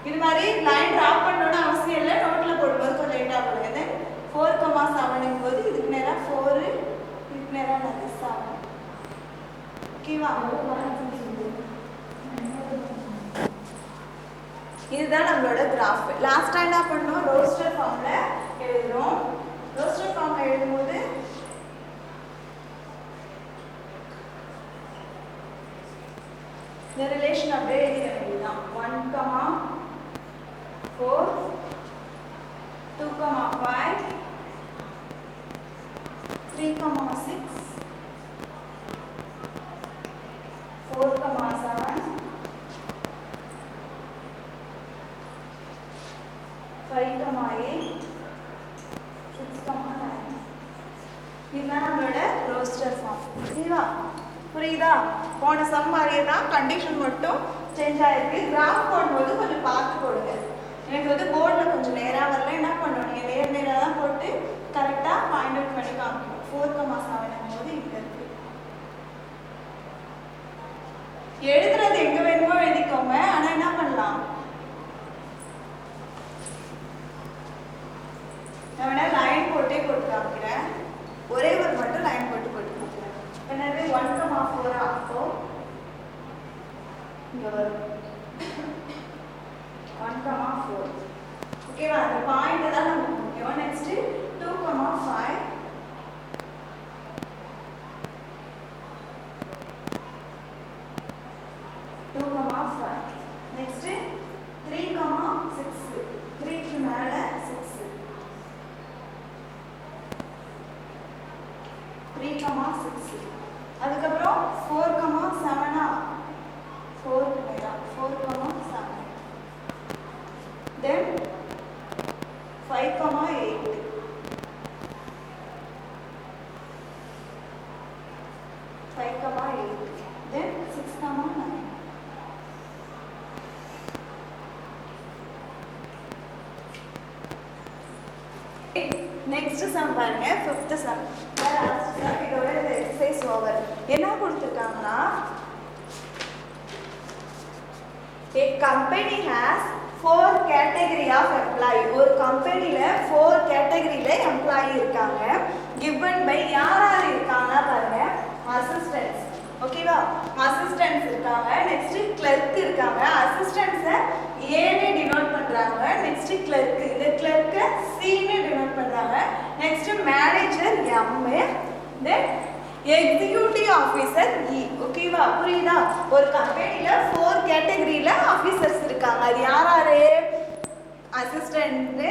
இது மாதிரி லைன் டிரா பண்ணனும் அவசியம் இல்ல நோட்ல போடும்போது கொஞ்சம் நீட்டா போடுங்க then 4, 7 ங்கும்போது இதுக்கு நேரா 4 இதுக்கு நேரா 7 ஓகேவா இதுதான் நம்மளோட கிராஃப் லாஸ்டா என்ன பண்ணோம் ரோஸ்டர் ஃபார்ம்ல எழுதுறோம் ரோஸ்டர் ஃபார்ம்ல எழுதும்போது இந்த ரிலேஷன் அப்படியே எழுதிட வேண்டியதுதான் 1, 4 2, 5 3, 6 4, 7 5, 8 6, 9 இதுதான் நம்மளோட ரோஸ்டர் ஃபார்ம் ஓகேவா புரியுதா போன சம் மாதிரியே தான் கண்டிஷன் மட்டும் சேஞ்ச் ஆயிருக்கு கிராஃப் போடும்போது கொஞ்சம் பார்த்து போடுங்க எனக்கு வந்து போர்டில் கொஞ்சம் நேராக வரல என்ன பண்ணணும் நீங்கள் நேராக தான் போட்டு கரெக்டாக பாயிண்ட் அவுட் பண்ணி காமிக்கணும் 4, 7 போது இங்கே இருக்கு எழுதுறது எங்கே வேணுமோ எழுதிக்கோங்க ஆனால் என்ன பண்ணலாம் நான் வேணா லைன் போட்டே போட்டு காமிக்கிறேன் ஒரே ஒரு மட்டும் லைன் போட்டு காமிக்கிறேன் என்னது 1, 4 அப்போ இங்க வரும் 1, 4 ஓகேவா அந்த பாயிண்ட் தான் நமக்கு முக்கியம் நெக்ஸ்ட் 2, 5 2, 5 நெக்ஸ்ட் 3, 6 3 க்கு மேல 6 3, 6 அதுக்கப்புறம் 4, 7 4 மேல 4, 7 then 5, 8 5, 8 then 6, 9 next sum பாருங்க 5th sum லாஸ்ட் சம் இதோட எக்ஸர்சைஸ் ஓவர் என்ன கொடுத்திருக்காங்கன்னா a company has 4 category of employee ஒரு கம்பெனில 4 கேட்டகரியில எம்ப்ளாயி இருக்காங்க given by யார் இருக்காங்கன்னா பாருங்க அசிஸ்டன்ட்ஸ் ஓகேவா அசிஸ்டன்ட்ஸ் இருக்காங்க நெக்ஸ்ட் கிளர்க் இருக்காங்க அசிஸ்டன்ட்ஸை ஏன்னு டினோட் பண்றாங்க நெக்ஸ்ட் கிளர்க் இந்த கிளர்க்கை சின்னு டினோட் பண்றாங்க next manager M then executive officer E ஓகேவா புரியுதா ஒரு கம்பெனில 4 கேட்டகரியில ஆஃபீஸர்ஸ் இருக்காங்க அது யாராரு assistant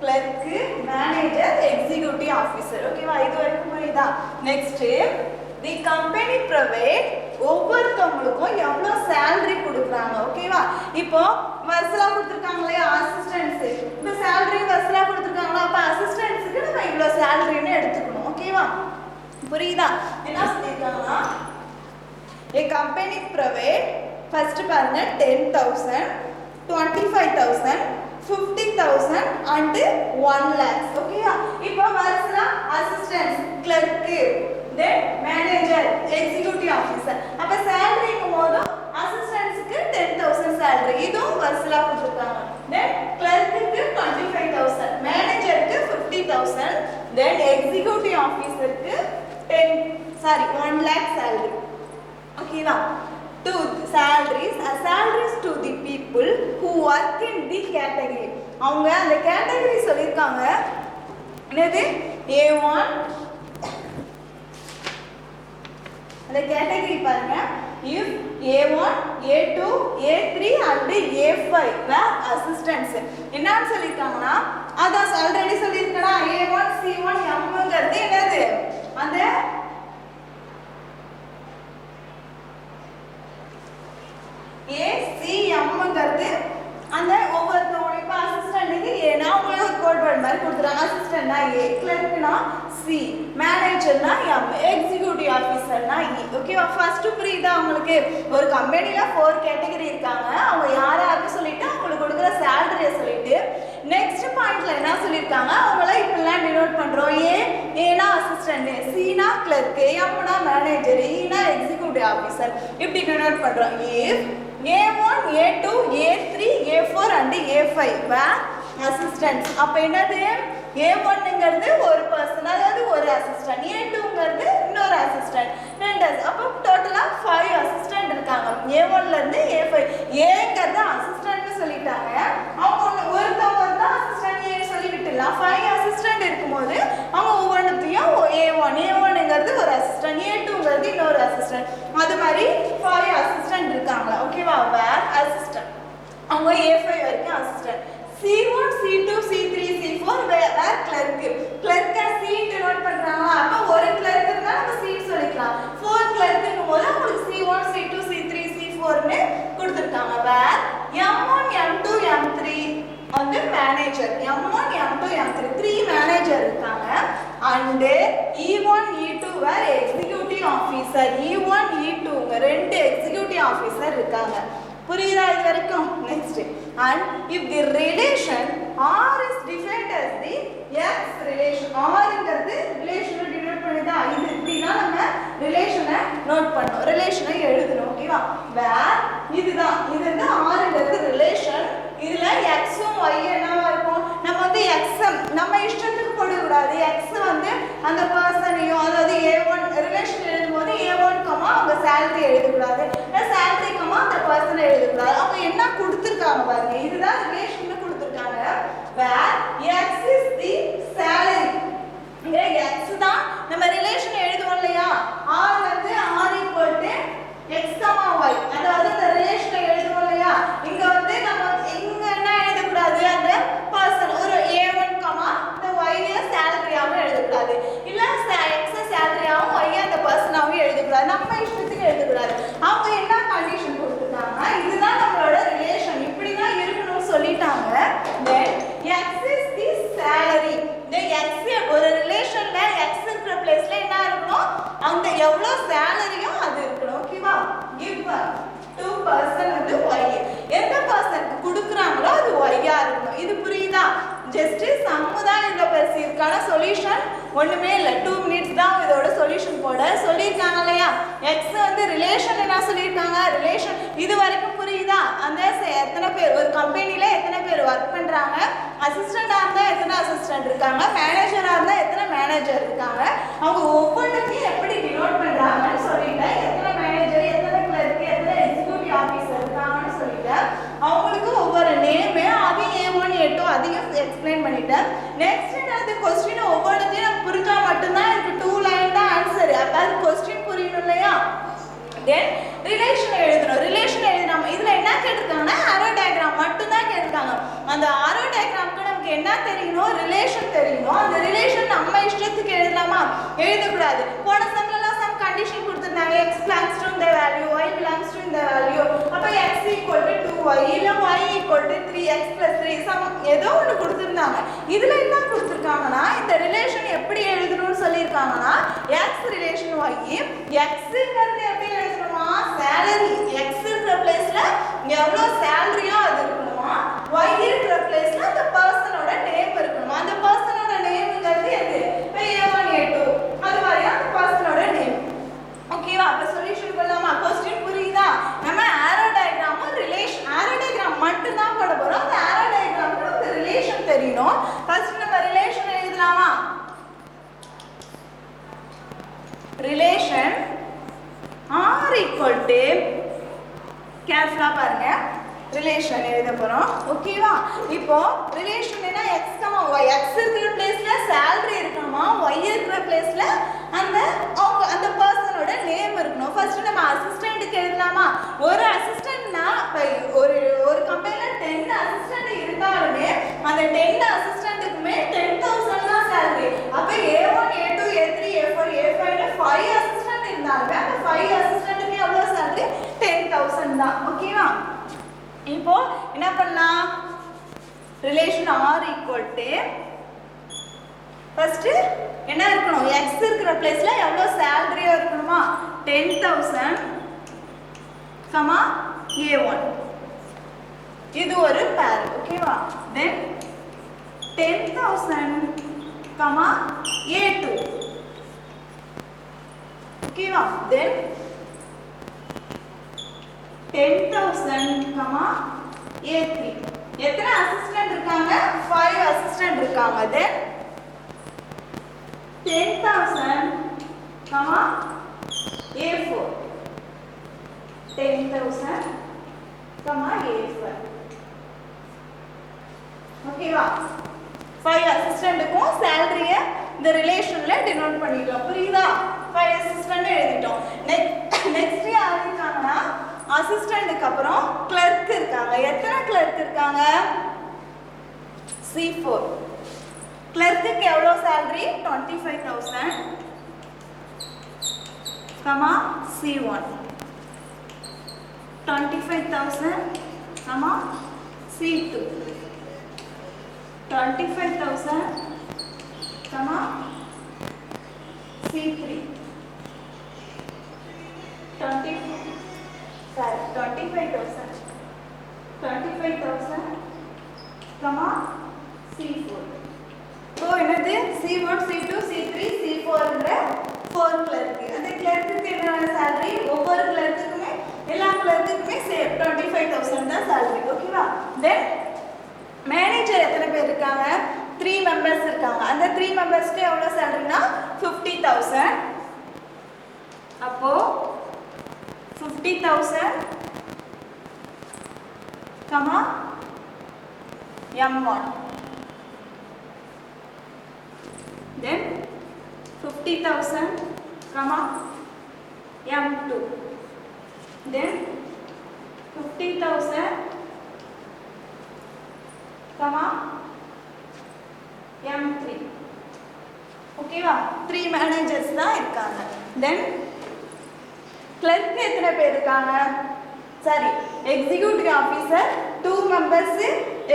clerk manager executive officer ஓகேவா இது வரைக்கும் புரியுதா நெக்ஸ்ட் தி கம்பெனி ப்ரொவைட் ஒவ்வொருத்தவங்களுக்கும் எவ்வளோ சேலரி கொடுக்குறாங்க ஓகேவா இப்போ வரிசலா கொடுத்துருக்காங்களே அசிஸ்டன்ட்ஸு இப்போ சேலரி வரிசலா கொடுத்துருக்காங்களா அப்போ அசிஸ்டன்ட்ஸுக்கு நம்ம இவ்வளோ சேலரின்னு எடுத்துக்கணும் ஓகேவா புரியுதா என்ன சொல்லியிருக்காங்கன்னா a company provide first பாருங்க 10,000 25,000 50,000 and 1 lakh ஓகேயா இப்போ வரிசலா assistants clerk then manager executive officer அப்ப salary போது அசிஸ்டன்ட்ஸ்க்கு 10,000 salary இதுவும் வரிசலா கொடுத்திருக்காங்க then clerk க்கு 25,000 manager executive officerக்கு 1 lakh salary. ஓகேவா? To salaries to the people who work in the category. அவங்க அந்த கேட்டகரி சொல்லிருக்காங்க. என்னது? A1 அந்த கேட்டகரி பாருங்க. If A1, A2, A3 and A5 were assistants. என்னன்னு சொல்லிருக்காங்கன்னா அதான் ஆல்ரெடி சொல்லிருக்கனா A1, C1, Mங்கிறது என்னது? அந்த ACMங்கிறது அந்த ஒவ்வொருத்தவங்க இப்ப அசிஸ்டன்ட்க்கு ஏனா உங்களுக்கு ஒரு கோட் வேர்ட் மாதிரி கொடுத்துறாங்க. அசிஸ்டன்ட்னா A, கிளர்க்னா C, மேனேஜர்னா M, எக்ஸிகியூட்டிவ் ஆபீசர்னா E. ஓகேவா? ஃபர்ஸ்ட் புரியுதா உங்களுக்கு? ஒரு கம்பெனில 4 கேட்டகரி இருக்காங்க. அவங்க யாராருக்கு சொல்லிட்டு அவங்களுக்கு கொடுக்குற சேலரியை சொல்லிட்டு நெக்ஸ்ட் பாயிண்ட்ல என்ன சொல்லிருக்காங்க? அவங்கள இப்படிலாம் டினோட் பண்றோம். ஏனா அசிஸ்டன்ட், Cனா கிளர்க், Mனா மேனேஜர், Eனா எக்ஸிகியூட்டிவ் ஆபீசர் இப்படி டினோட் பண்றோம். A1, A2, A3, A4 and A5 were assistants. அப்ப என்னது? A1ங்கிறது ஒரு பர்சன், அதாவது ஒரு அசிஸ்டன்ட். A2ங்கிறது இன்னொரு அசிஸ்டன்ட், ரெண்டு. அப்ப டோட்டலா 5 அசிஸ்டன்ட் இருக்காங்க. A1ல இருந்து A5. Aங்கிறது அசிஸ்டன்ட்னு சொல்லிட்டாங்க. அவங்க ஒருத்தவங்க அசிஸ்டன்ட் ஏ சொல்லி விட்டுலாம். 5 அசிஸ்டன்ட் இருக்கும்போது அவங்க ஒவ்வொன்றுத்தையும் A1ங்கிறது ஒரு அசிஸ்டன்ட், A2ங்கிறது இன்னொரு அசிஸ்டன்ட். அது மாதிரி 5 அசிஸ்டன்ட் இருக்காங்க. ஓகேவா? வேர் அசிஸ்டன்ட் அவங்க A5 வரைக்கும் assistant. C1, C2, C3, C4 வேர் கிளர்க். கிளர்க்க C டினோட் பண்றாங்க. அப்ப ஒரு கிளர்க் இருந்தா நம்ம C சொல்லிக்கலாம். 4 கிளர்க்னும் போது உங்களுக்கு C1, C2, C3, C4 னு கொடுத்திருக்காங்க. வேர் M1, M2, M3 வந்து manager. M1, M2, M3 3 manager இருக்காங்க. and E1, E2 were executive officer. E1, E2 ரெண்டு எக்ஸிகியூட்டிவ் ஆபீசர் இருக்காங்க. புரியுதா இது வரைக்கும்? Next, and if the relation R is defined as the X relation. Rங்கிறது ரிலேஷனை டினோட் பண்ணுதா? இது இப்படினா நம்ம ரிலேஷனை நோட் பண்ணோம், ரிலேஷனை எழுதணும். ஓகேவா? வேர் இதுதான், இது வந்து Rங்கிறது ரிலேஷன். இதுல X உம் Y என்னவா இருக்கும்? நம்ம வந்து X நம்ம இஷ்டத்துக்கு போட கூடாது. X வந்து அந்த பர்சனையோ, அதாவது A1 ரிலேஷன் எழுதும்போது A1, அவங்க salary எழுத கூடாது. salary, அந்த பர்சனை எழுத கூடாது. அவங்க என்ன கொடுத்திருக்காங்க பாருங்க. இதுதான் ரிலேஷன் கொடுத்திருக்காங்க. where X is the salary. இங்க X தான் நம்ம ரிலேஷன் எழுதுவோம் இல்லையா? R வந்து R equal to X, Y. அதாவது இந்த ரிலேஷனை எழுதுவோம் இல்லையா? இங்க வந்து நம்ம இங்க என்ன எழுத கூடாது? அந்த பர்சன் ஒரு A1, இந்த Y salary-ஆவும் எழுத கூடாது. இல்ல X salary-ஆவும் Y அந்த பர்சனாவும் எழுத கூடாது. நம்ம இஷ்டத்துக்கு எழுத கூடாது. அவங்க என்ன கண்டிஷன் கொடுத்திருக்காங்க? இதுதான் நம்மளோட ரிலேஷன், இப்படி தான் இருக்கணும்னு சொல்லிட்டாங்க. then X is the salary. இந்த X ஒரு ரிலேஷன்ல X இருக்கிற பிளேஸ்ல என்ன இருக்கணும்? அந்த எவ்வளவு சேலரியோ அது இருக்கணும். ஓகேவா? give to person வந்து Y. எந்த பர்சனுக்கு கொடுக்குறாங்களோ அது Y-ஆ இருக்கணும். இது புரியுதா? ஜஸ்ட் சம்முதான் இவ்வளோ பெருசு. இதுக்கான சொல்யூஷன் ஒண்ணுமே இல்லை. 2 minutes தான் இதோட சொல்யூஷன் போட சொல்லியிருக்காங்க இல்லையா? எக்ஸ் வந்து ரிலேஷன் என்ன சொல்லியிருக்காங்க? ரிலேஷன் இது வரைக்கும் புரியுதா? அந்த எத்தனை பேர் ஒரு கம்பெனில எத்தனை பேர் ஒர்க் பண்றாங்க, அசிஸ்டண்டா இருந்தா எத்தனை அசிஸ்டன்ட் இருக்காங்க, மேனேஜரா இருந்தா எத்தனை மேனேஜர் இருக்காங்க, அவங்க ஒவ்வொன்றுத்தையும் எப்படி டினோட் பண்றாங்கன்னு சொல்லிட்டேன். எத்தனை மேனேஜர், எத்தனை கிளர்க், எத்தனை எக்ஸிக்யூட்டிவ் ஆஃபீஸர் இருக்காங்கன்னு சொல்லிட்டேன். அவங்களுக்கு ஒவ்வொரு நேமே அதையும் A1, A2 அதையும் எக்ஸ்பிளைன் பண்ணிட்டேன். நெக்ஸ்ட் அந்த கொஸ்டின் ஒவ்வொன்றுத்தையும் நம்ம புரிஞ்சா மட்டும்தான் இதுக்கு 2 லைன் தான் ஆன்சர். அப்ப அது கொஸ்டின் புரியணும் இல்லையா? தென் ரிலேஷன் எழுதணும். ரிலேஷன் எழுதணும். இதுல என்ன கேட்டிருக்காங்கன்னா ஆரோ டயக்ராம் மட்டும் தான் கேட்டிருக்காங்க. அந்த ஆரோ டயக்ராம்க்கு நமக்கு என்ன தெரியணும்? ரிலேஷன் தெரியணும். அந்த ரிலேஷன் நம்ம இஷ்டத்துக்கு எழுதலாமா? எழுதக்கூடாது. போன சம்லலாம் சம் கண்டிஷன் கொடுத்திருந்தாங்க. x belongs to இந்த வேல்யூ, y belongs to இந்த வேல்யூ. அப்ப x equal to 2y இல்ல y equal to 3x plus 3 some ஏதோ ஒன்று கொடுத்திருந்தாங்க. இதுல என்ன கொடுத்திருக்காங்கன்னா இந்த ரிலேஷன் எப்படி எழுதணும்னு சொல்லியிருக்காங்கன்னா x ரிலேஷன் y, xங்கிறது எப்படி எழுதணுமா? salary. x இருக்கிற பிளேஸ்ல எவ்வளவு salary-யோ அது இருக்கணுமா? y இருக்கிற பிளேஸ்ல அந்த பர்சனோட நேம் இருக்கணுமா? அந்த பர்சனோட நேம்ங்கிறது எது? A1, A2 அது மாதிரி அந்த பர்சனோட நேம். ஓகேவா? அப்ப சொல்யூஷன் பண்ணலாமா? क्वेश्चन புரியுதா? நம்ம ஆரோ டயகிராமும் ரிலேஷன் ஆரோ டயகிராம் மட்டும் தான் போட போறோம். அந்த ஆரோ டயகிராம்க்கு அந்த ரிலேஷன் தெரியணும். ஃபர்ஸ்ட் நம்ம ரிலேஷன் எழுதலாமா? ரிலேஷன் ஆர் ஈக்குவல் டு கேர்ஃபுல்லாக பாருங்க ரிலேஷன் எழுத போகிறோம் ஓகேவா. இப்போ ரிலேஷன் என்ன எக்ஸ் கமா ஒய், எக்ஸ் இருக்கிற பிளேஸில் சேலரி இருக்கணுமா, ஒய் இருக்கிற பிளேஸில் அந்த பர்சனோட நேம் இருக்கணும். ஃபர்ஸ்ட் நம்ம அசிஸ்டண்ட்டுக்கு எழுதலாமா. ஒரு அசிஸ்டன்ட்னா ஒரு கம்பெனியில் 10 அசிஸ்டன்ட் இருந்தாலுமே அந்த 10 அசிஸ்டண்ட்டுக்குமே 10,000 தான் சேலரி. அப்போ A1 A2 A3 A4 A5 5 assistant இருந்தாலுமே அந்த 5 அசிஸ்டண்ட்டுக்கு எவ்வளோ சேலரி 10,000 தான் ஓகேவா. இப்போ என்ன பண்ணலாம், relation R equal to first என்ன இருக்கணும், எக்ஸ் இருக்கிற பிளேஸ்ல எவ்வளோ சேலரியா இருக்கணுமா 10,000 கமா A1 இது ஒரு பேர் ஓகேவா. தென் 10,000 கமா A2 ஓகேவா. தென் 10,000 கமா A3 எத்தனை அசிஸ்டன்ட் இருக்காங்க 5 அசிஸ்டன்ட் இருக்காங்க. தென் 10,000 கமா A4 10,000 கமா A4 ஓகேவா. 5 அசிஸ்டன்ட்டுக்கும் சேலரியை இந்த ரிலேஷன்ல டினோட் பண்ணிட்டோம் புரியுதா. 5 அசிஸ்டன்ட் எழுதிட்டோம். நெக்ஸ்ட் யார் இருக்காங்கன்னா அசிஸ்டன்ட்க்கு அப்புறம் கிளர்க் இருக்காங்க. எத்தனை கிளர்க் இருக்காங்க C4. கிளர்க்குக்கு எவ்வளோ salary 25,000 comma C1 25,000 comma C2 25,000 comma C3 25,000 comma C4. So என்னது C1 C2 C3 C4ங்கிற 4 கிளர்க்கு. அந்த கிளர்க்குக்கு என்ன சேலரி, ஒவ்வொரு கிளர்க்குக்குமே எல்லா கிளர்க்குக்குமே சேம் 25,000 தான் சேலரி ஓகேவா. தென் மேனேஜர் எத்தனை பேர் இருக்காங்க 3 மெம்பர்ஸ் இருக்காங்க. அந்த 3 மெம்பர்ஸ்க்கு எவ்வளோ சேலரினா 50,000. அப்போ 50,000 comma M1 then 50,000 comma M2 then 50,000 comma M3 ஓகேவா. 3 மேனேஜர்ஸ் தான் இருக்காங்க. தென் கிளர்க் எத்தனை பேர் இருக்காங்க, சரி executive officer 2 members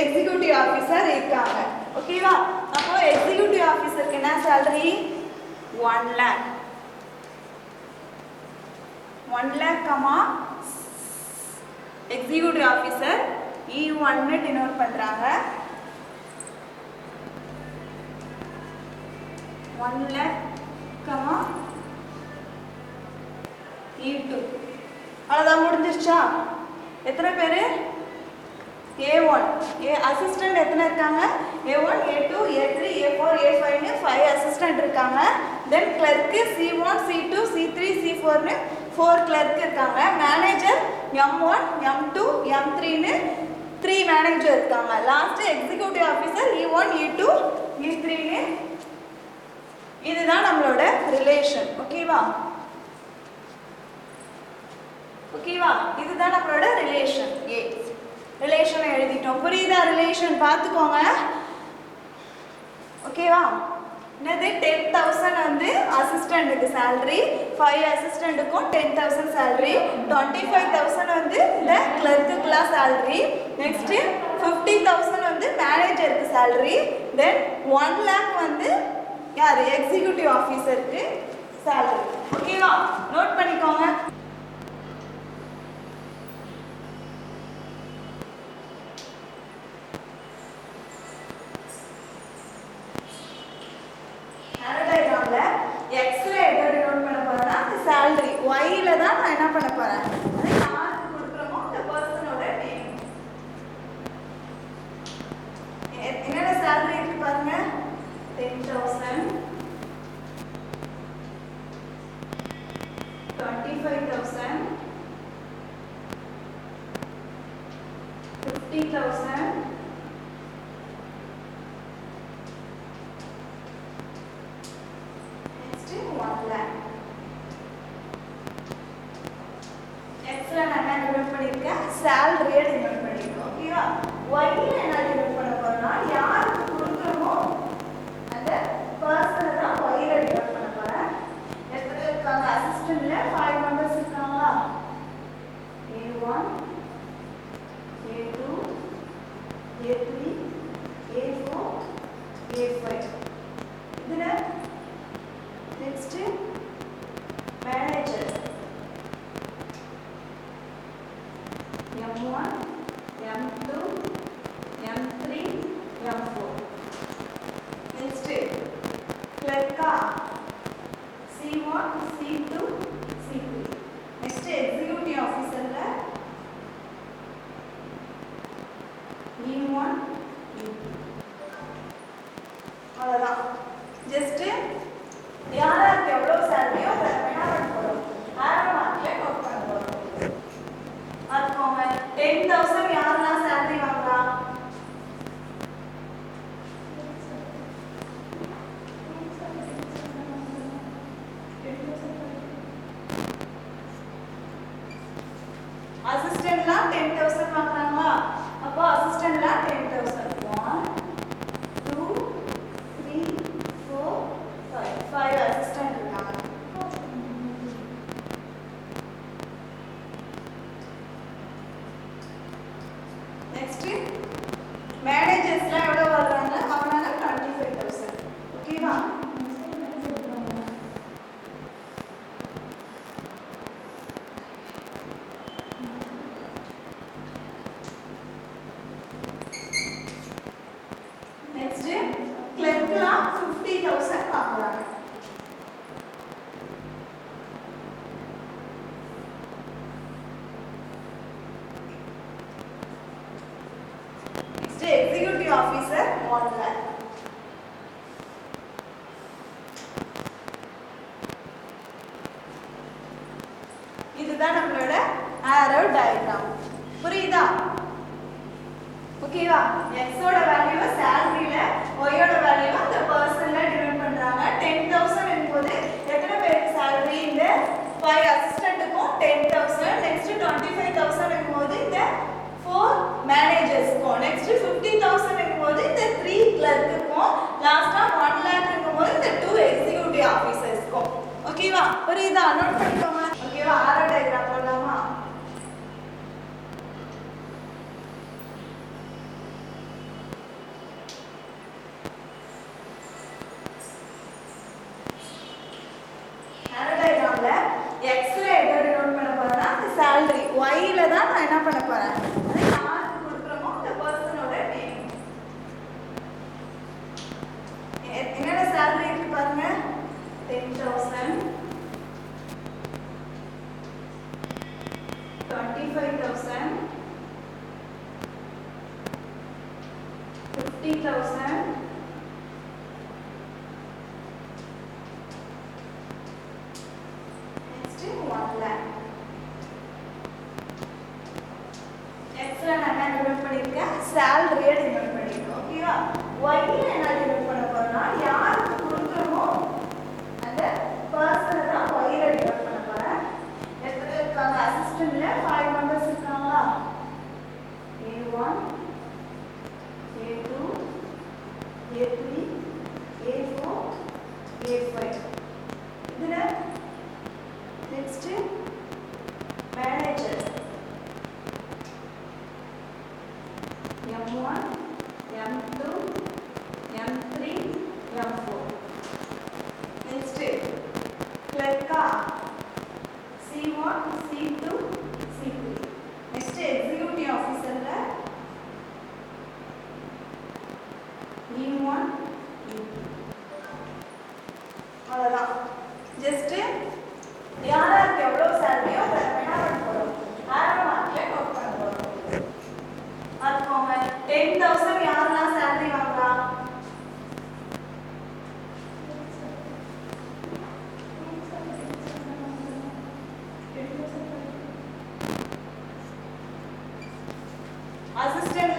executive officer இருக்காங்க ஓகேவா. அப்போ எக்ஸிக்யூட்டிவ் ஆஃபீஸருக்கு என்ன salary 1 lakh comma executive officer E1 ன்னு டினோட் பண்றாங்க. 1 lakh கமா E2 அவ்வளோதான் முடிஞ்சிருச்சா. எத்தனை பேர் A1 அசிஸ்டன்ட் எத்தனை இருக்காங்க A1 A2 A3 A4 A5 5 assistant இருக்காங்க. தென் கிளர்க்கு C1 C2 C3 C4 4 clerk இருக்காங்க. Manager M1 M2 M3 3 manager இருக்காங்க. Last executive officer E1 E2 E3 இதுதான் நம்மளோட ரிலேஷன் ஓகேவா. ஓகேவா இதுதான் நம்மளோட ரிலேஷன் A. ரிலேஷனை எழுதிட்டோம் புரியுதா. ரிலேஷன் பார்த்துக்கோங்க ஓகேவா. என்னது 10,000 வந்து அசிஸ்டண்ட்டுக்கு சேலரி, 5 அசிஸ்டண்ட்டுக்கும் 10,000 சேலரி, 25,000 வந்து இந்த கிளர்க்குலாம் சேலரி, நெக்ஸ்ட் 50,000 வந்து மேனேஜருக்கு சேலரி, தென் 1 lakh வந்து யார் எக்ஸிக்யூட்டிவ் ஆஃபீஸருக்கு சேலரி ஓகேவா. நோட் பண்ணிக்கோங்க. சேலரி ஒய்ல தான் நான் என்ன பண்ண போறேன், அது யாருக்கு கொடுக்குறோமோ அந்த பர்சனோட நேம். என்னென்ன சேலரி இருக்கு பாருங்க 10,000 50,000. Next 1 lakh. X ல நான் என்ன டிவைட் பண்ணிருக்கேன்? salary டிவைட் பண்ணிருக்கேன். ஓகேவா? Y ல என்ன டிவைட் பண்ண போறேன்னா யாருக்கு கொடுக்கறோமோ அந்த பர்சனை தான் Y ல டிவைட் பண்ண போறேன். எத்தனை இருக்காங்க? அசிஸ்டன்ட்ல 5 மெம்பர்ஸ் இருக்காங்களா? A1 A2 A3 A4 A5 இதுல next manager M1 M2 M3 M4 next கிளர்க்கா C1 C2 C3 next executive ஆஃபீஸர்ல E1 E2 அவ்வளவுதான். ஜஸ்ட் யாருக்கு எவ்வளவு சேலரியோ அதை என்ன பண்ண போறோம்? ஆரோ மார்க்ல நோட் பண்ண போறோம். அதுக்கோங்க 10,000 யாரெல்லாம் சேலரி வாங்குறா? அசிஸ்டன்ட்லாம் 10,000 வாங்குறாங்களா? அப்போ அசிஸ்டன்ட்லாம் 10,000. 1 2 3 4 5 அசிஸ்டன்ட் இருக்காங்க. நெக்ஸ்ட் மேனேஜர்ஸ்லாம் எவ்வளவு வர்றாங்க? அவங்க 25,000. ஓகேவா? நெக்ஸ்ட் கிளர்க்லாம் 50,000 வாங்குறாங்க. Next executive officer 1 lakh. இதுதான் நம்மளோட ஆரோ டயகிராம். புரியுதா? ஓகேவா? x ஓட வேல்யூ சாலரியில y ஓட வேல்யூ அந்த பர்சன்ல டிவைட் பண்றாங்க. 10,000 என்பது எத்தனை பேருக்கு salary? இந்த 5 அசிஸ்டன்ட்க்கும் 10,000. நெக்ஸ்ட் 25,000 என்பது இந்த 4 மேனேஜர்ஸ்க்கும். நெக்ஸ்ட் 50,000 என்பது இந்த 3 கிளர்க்குக்கும். லாஸ்டா 1 lakh என்பது இந்த 2 எக்ஸிக்யூட்டிவ் ஆபீசர்ஸ்க்கும். ஓகேவா? புரியுதா? நோட் பண்ணிக்கோங்க. ஓகேவா? ஆரோ டயகிராம் போடலாமா? X ல எதை டினோட் பண்ண போறேன்னா salary. Y ல தான் நான் என்ன பண்ண போறேன்? அது யாருக்கு கொடுக்குறோமோ அந்த பர்சனோட நேம். என்னென்ன salary இருக்கு பாருங்க. 10,000 25,000 50,000 1 lakh. X ல நான் என்ன டிவைட் பண்ணிருக்கேன்? salary டிவைட் பண்ணிருக்கேன். ஓகேவா? Y ல என்ன டிவைட் பண்ண போறேன்னா யாருக்கு கொடுக்கறோமோ அந்த பர்சனை தான் Y ல டிவைட் பண்ண போறேன். எத்தனை இருக்காங்க? அசிஸ்டன்ட்ல 5 மெம்பர்ஸ் இருக்காங்களா? A1 A2 A3 A4 A5 இதுல next manager M1 M2 M3 M4 next கிளர்க்கா C1 C2 C3 next executive ஆபீசர்ல E1 E2 அவ்வளவுதான். ஜஸ்ட் யாருக்கு எவ்வளவு சேலரியோ அதை என்ன பண்ண போறோம்? ஆரோ மார்க்ல நோட் பண்ண போறோம். அதுக்கோங்க 10,000 யாரெல்லாம் சேலரி வாங்குறா? அசிஸ்டன்ட்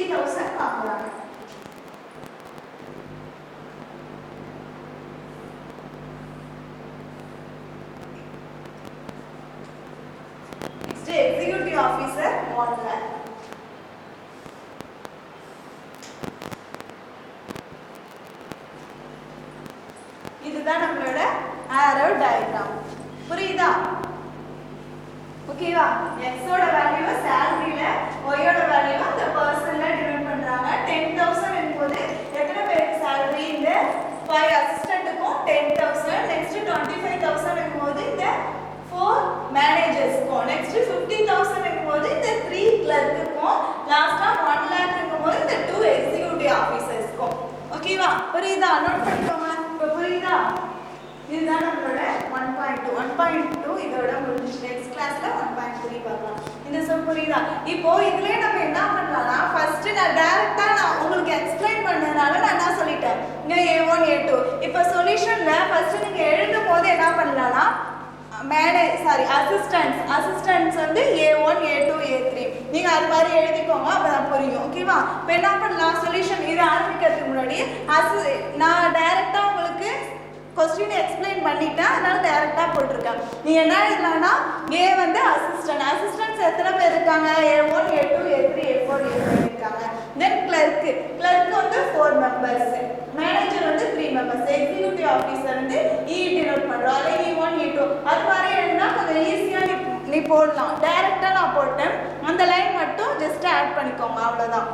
50,000 வாங்குறாங்க. Next executive officer 1 lakh. இதுதான் நம்மளோட arrow diagram. புரியுதா? ஓகேவா? x ஓட வேல்யூ salary-ல, y ஓட வேல்யூ அந்த பர்சன்ல டிவைட் பண்றாங்க. 10,000 என்பது எத்தனை பேருக்கு salary? இந்த 5 அசிஸ்டன்ட்க்கும் 10,000. நெக்ஸ்ட் 25,000 என்பது இந்த 4 மேனேஜர்ஸ்க்கும். நெக்ஸ்ட் 50,000 என்பது இந்த 3 கிளர்க்குக்கும். லாஸ்டா 1 lakh என்பது இந்த 2 எக்ஸிகியூட்டிவ் ஆபீசர்ஸ்க்கும். ஓகேவா? புரியுதா? நோட் பண்ணிக்கோங்க. இப்போ புரியுதா? இதுதான் நம்மளோட 1.2. 1.2 இதோட முடிஞ்சு. நெக்ஸ்ட் கிளாஸ்ல 1.3 பார்க்கலாம். இந்த சம் புரியுதா? இப்போ இதுலயே நம்ம என்ன பண்ணலாம்னா ஃபர்ஸ்ட் நான் உங்களுக்கு எக்ஸ்பிளைன் பண்ணனால நான் என்ன சொல்லிட்டேன், இங்க A1 A2. இப்போ சொல்யூஷன்ல ஃபர்ஸ்ட் நீங்க எழுதும் போது என்ன பண்ணலாம்னா அசிஸ்டன்ட்ஸ் வந்து A1 A2 A3 நீங்க அது மாதிரி எழுதிக்கோங்க, அப்பதான் புரியும். ஓகேவா? இப்போ என்ன பண்ணலாம், சொல்யூஷன் இது ஆரம்பிக்கிறதுக்கு முன்னாடி நான் டைரக்டா உங்களுக்கு क्वेश्चन एक्सप्लेन பண்ணிட்டேன், அதனால டைரக்டா போட்டுருக்கேன். நீ என்ன எழுதலாம்னா A வந்து அசிஸ்டன்ட்ஸ் எத்தனை பேர் இருக்காங்க? A1 A2 A3 A4 A5 இருக்காங்க. தென் கிளர்க் வந்து 4 மெம்பர்ஸ், மேனேஜர் வந்து 3 மெம்பர்ஸ், எக்ஸிகியூட்டிவ் ஆபீசர் வந்து E டினோட் பண்றோம். அதே E1 E2 அது மாதிரி எழுதினா கொஞ்சம் ஈஸியா நீ போடலாம். டைரக்டா நான் போட்டேன், அந்த லைன் மட்டும் ஜஸ்ட் ஆட் பண்ணிக்கோங்க, அவ்வளவுதான்.